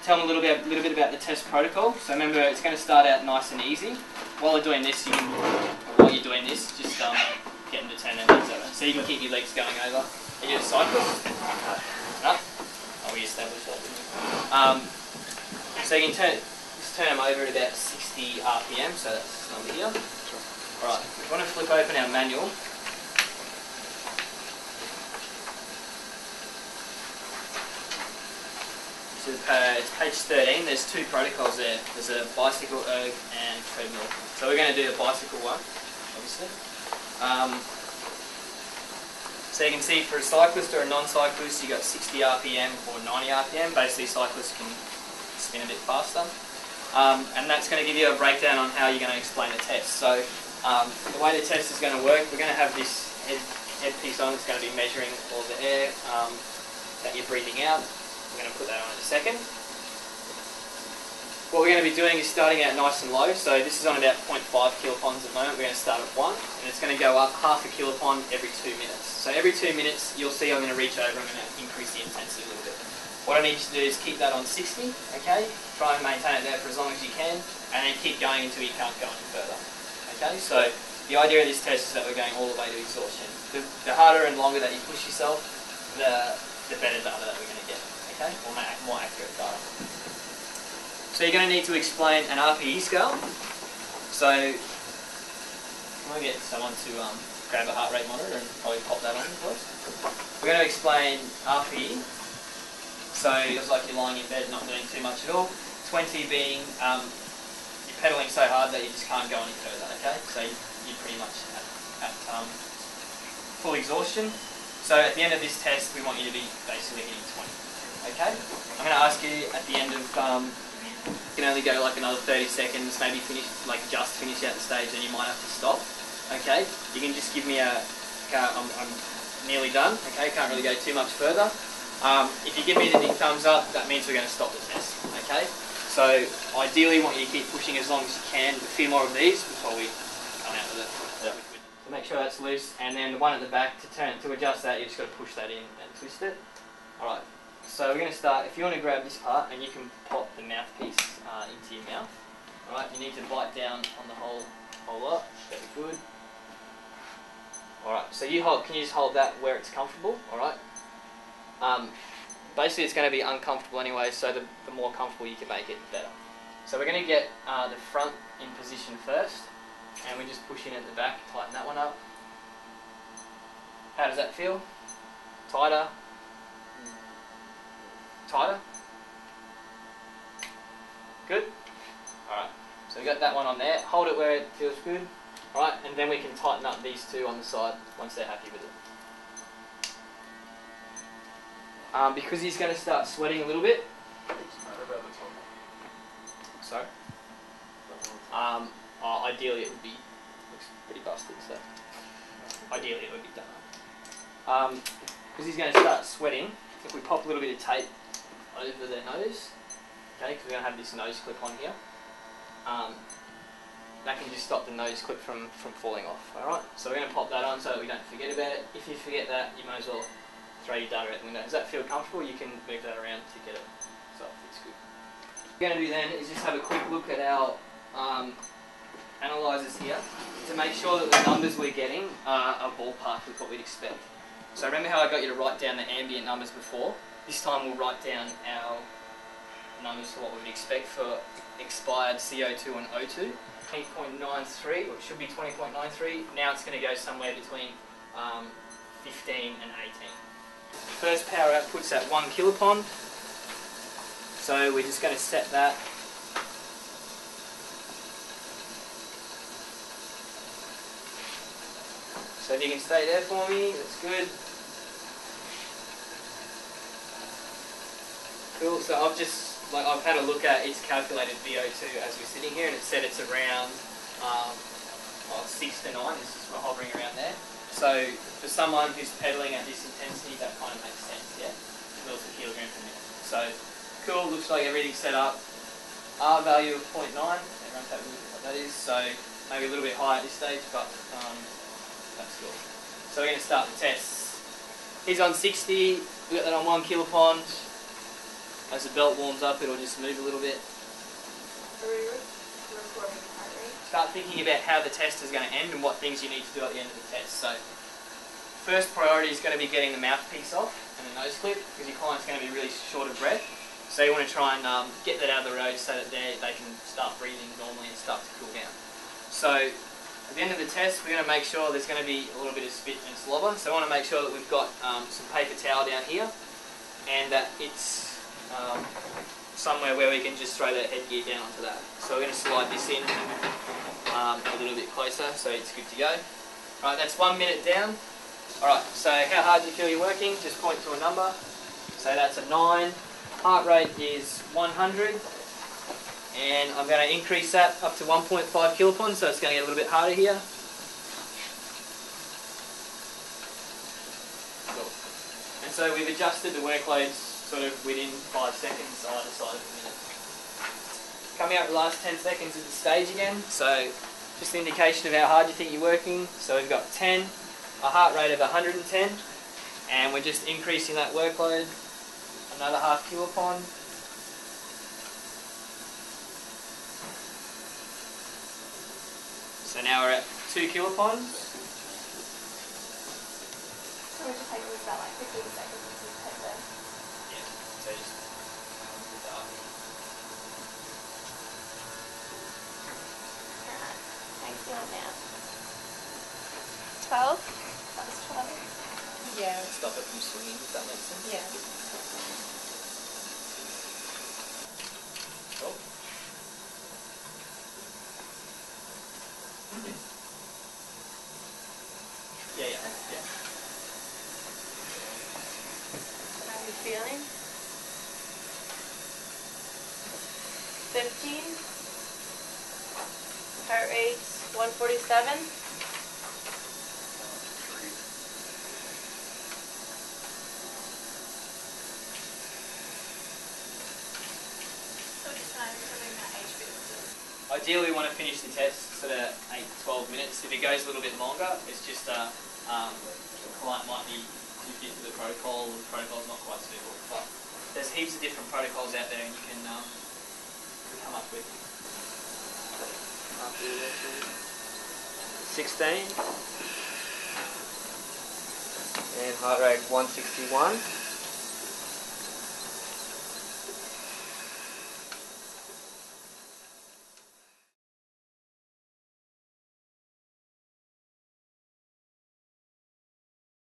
tell them a little bit about the test protocol. So remember, it's going to start out nice and easy. While you're doing this, just get them to turn their legs over. So you can keep your legs going over. Are you a cyclist? No? Oh, we established that. So you can just turn them over at about 60 RPM, so that's this number here. Alright, if we want to flip open our manual. So it's page 13, there's two protocols there. There's a bicycle erg and treadmill. So we're going to do the bicycle one, obviously. So you can see for a cyclist or a non-cyclist, you've got 60 RPM or 90 RPM. Basically cyclists can spin a bit faster. And that's going to give you a breakdown on how you're going to explain the test. So the way the test is going to work, we're going to have this headpiece on. It's going to be measuring all the air that you're breathing out. We're going to put that on in a second. What we're going to be doing is starting out nice and low. So this is on about 0.5 kilopons at the moment. We're going to start at 1, and it's going to go up half a kilopon every 2 minutes. So every 2 minutes, you'll see I'm going to reach over. I'm going to increase the intensity a little bit. What I need you to do is keep that on 60. Okay. Try and maintain it there for as long as you can, and then keep going until you can't go any further. Okay. So the idea of this test is that we're going all the way to exhaustion. The harder and longer that you push yourself, the better data that we're going to get. Okay, or more accurate data. So you're going to need to explain an RPE scale. So I'm going to get someone to grab a heart rate monitor and probably pop that on for us. We're going to explain RPE. So it's like you're lying in bed not doing too much at all. 20 being you're pedaling so hard that you just can't go any further. Okay, so you're pretty much at full exhaustion. So at the end of this test, we want you to be basically hitting 20. Okay, I'm going to ask you at the end of, you can only go like another 30 seconds, maybe finish, like just finish out the stage, then you might have to stop. Okay, you can just give me I'm nearly done. Okay, can't really go too much further. If you give me the big thumbs up, that means we're going to stop the test. Okay, so ideally want you to keep pushing as long as you can, a few more of these before we come out with it. So make sure that's loose, and then the one at the back, to adjust that, you just got to push that in and twist it. Alright. So we're going to start, if you want to grab this part and you can pop the mouthpiece into your mouth. Alright, you need to bite down on the whole lot, that'd be good. Alright, so can you just hold that where it's comfortable, alright? Basically it's going to be uncomfortable anyway, so the more comfortable you can make it, the better. So we're going to get the front in position first, and we just push in at the back, tighten that one up. How does that feel? Tighter? Tighter? Good? Alright, so we got that one on there. Hold it where it feels good. Alright, and then we can tighten up these two on the side once they're happy with it. Because he's going to start sweating a little bit. Sorry? Ideally it would be, looks pretty busted, so ideally it would be done. Because he's going to start sweating, if we pop a little bit of tape over their nose, okay, because we're going to have this nose clip on here, that can just stop the nose clip from falling off. Alright, so we're going to pop that on so that we don't forget about it. If you forget that, you might as well throw your data out the window. Does that feel comfortable? You can move that around to get it so it fits good. What we're going to do then is just have a quick look at our analyzers here to make sure that the numbers we're getting are ballpark with what we'd expect. So remember how I got you to write down the ambient numbers before? This time we'll write down our numbers for what we would expect for expired CO2 and O2. 20.93, or it should be 20.93. Now it's going to go somewhere between 15 and 18. First power output's at 1 kilopond. So we're just going to set that. So if you can stay there for me, that's good. Cool, so I've had a look at its calculated VO2 as we're sitting here, and it said it's around 6 to 9, it's just hovering around there. So for someone who's pedaling at this intensity, that kind of makes sense, yeah? Mils per kilogram per minute. So cool, looks like everything's set up. R value of 0.9, everyone's having a look at what that is, so maybe a little bit higher at this stage, but that's cool. So we're going to start the tests. He's on 60, we got that on 1 kilopond. As the belt warms up, it'll just move a little bit. Are we recording the heart rate? Start thinking about how the test is going to end and what things you need to do at the end of the test. So, first priority is going to be getting the mouthpiece off and the nose clip, because your client's going to be really short of breath. So you want to try and get that out of the road so that they can start breathing normally and start to cool down. So at the end of the test, we're going to make sure there's going to be a little bit of spit and slobber. So I want to make sure that we've got some paper towel down here, and that it's somewhere where we can just throw that headgear down onto that. So we're going to slide this in a little bit closer so it's good to go. Alright, that's 1 minute down. Alright, so how hard do you feel you're working? Just point to a number. So that's a 9. Heart rate is 100. And I'm going to increase that up to 1.5 kilopons, so it's going to get a little bit harder here. Cool. And so we've adjusted the workloads sort of within 5 seconds either side of the minute. Coming up the last 10 seconds of the stage again, so just an indication of how hard you think you're working. So we've got 10, a heart rate of 110, and we're just increasing that workload, another half kilopon. So now we're at 2 kilopons. So we're just taking this about like 15 seconds to hit the... Yeah, so just with the up. Alright, how you feeling now? 12? That was 12. Yeah. Stop it from swinging, if that makes sense. Yeah. Cool. Yeah. How are you feeling? 15. Heart rate 147. Ideally we want to finish the test sort of 8 to 12 minutes. If it goes a little bit longer, it's just the client might be too fit for the protocol, or the protocol's not quite suitable. But there's heaps of different protocols out there and you can come up with. 16 and heart rate 161.